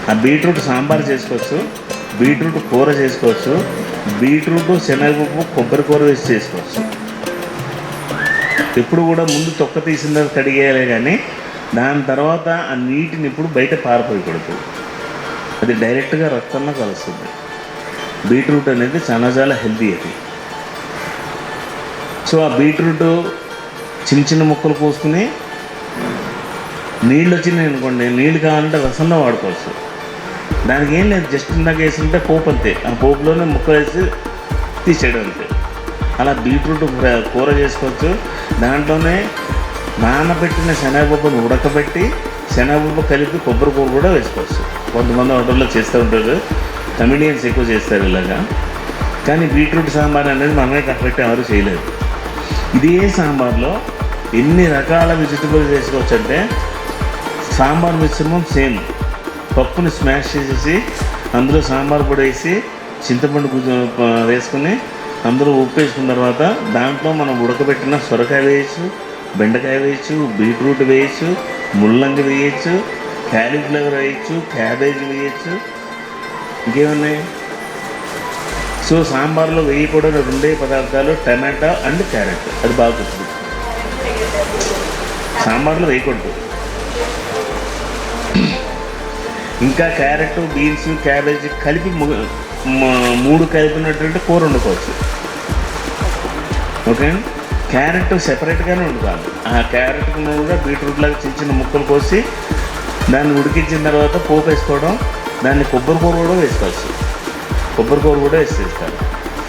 ఆ బీట్రూట్ సాంబార్ చేసుకోవచ్చు, బీట్రూట్ కూర చేసుకోవచ్చు, బీట్రూట్ శనగపప్పు కొబ్బరి కూర వేసి చేసుకోవచ్చు. ఎప్పుడు కూడా ముందు తొక్క తీసిన తర్వాత కడిగేయాలి, కానీ దాని తర్వాత ఆ నీటిని ఇప్పుడు బయట పారిపోయకూడదు. అది డైరెక్ట్గా రక్తంలో కలుస్తుంది. బీట్రూట్ అనేది చాలా హెల్తీ అది. సో ఆ బీట్రూట్ చిన్న చిన్న ముక్కలు కోసుకుని నీళ్ళు వచ్చినాయి అనుకోండి, నీళ్ళు కావాలంటే రసంలో వాడుకోవచ్చు. దానికి ఏం లేదు, జస్ట్ ఇందాక వేసింటే పోపు అంతే, ఆ పోపులోనే ముక్కలు వేసి తీసేయడం అంతే. అలా బీట్రూట్ కూర చేసుకోవచ్చు. దాంట్లోనే నానబెట్టిన శనగపప్పును ఉడకబెట్టి శనగపప్పు కలిపి కొబ్బరి కూర కూడా వేసుకోవచ్చు. కొంతమంది హోటల్లో చేస్తూ ఉంటారు, కమిడియన్స్ ఎక్కువ చేస్తారు ఇలాగా. కానీ బీట్రూట్ సాంబార్ అనేది మనమే కట్టబెట్టి ఎవరు చేయలేదు. ఇదే సాంబార్లో ఎన్ని రకాల వెజిటబుల్స్ వేసుకోవచ్చు అంటే, సాంబార్ మిశ్రమం సేమ్. పప్పుని స్మాష్ చేసేసి అందులో సాంబార్ పొడి వేసి చింతపండు వేసుకుని అందులో ఉప్పు వేసుకున్న తర్వాత దాంట్లో మనం ఉడకబెట్టిన సొరకాయ వేయచ్చు, బెండకాయ వేయచ్చు, బీట్రూట్ వేయచ్చు, ముల్లంగి వేయచ్చు, క్యాలీఫ్లవర్ వేయచ్చు, క్యాబేజీ వేయచ్చు, ఇంకేమున్నాయి. సో సాంబార్లో వేయకూడని రెండే పదార్థాలు టమాటా అండ్ క్యారెట్. అది బాగా గుర్తు, సాంబార్లో వేయకూడదు. ఇంకా క్యారెట్, బీన్స్, క్యాబేజీ కలిపి మూడు కలిపినటువంటి కూర వండుకోవచ్చు. ఓకే, క్యారెట్ సెపరేట్గానే వండుకోవాలి. ఆ క్యారెట్ కూడా బీట్రూట్ లాగా చిన్న చిన్న ముక్కలు కోసి దాన్ని ఉడికించిన తర్వాత పోపు వేసుకోవడం, దాన్ని కొబ్బరి కూర కూడా వేసుకోవచ్చు. కొబ్బరి కూర కూడా వేసేస్తారు.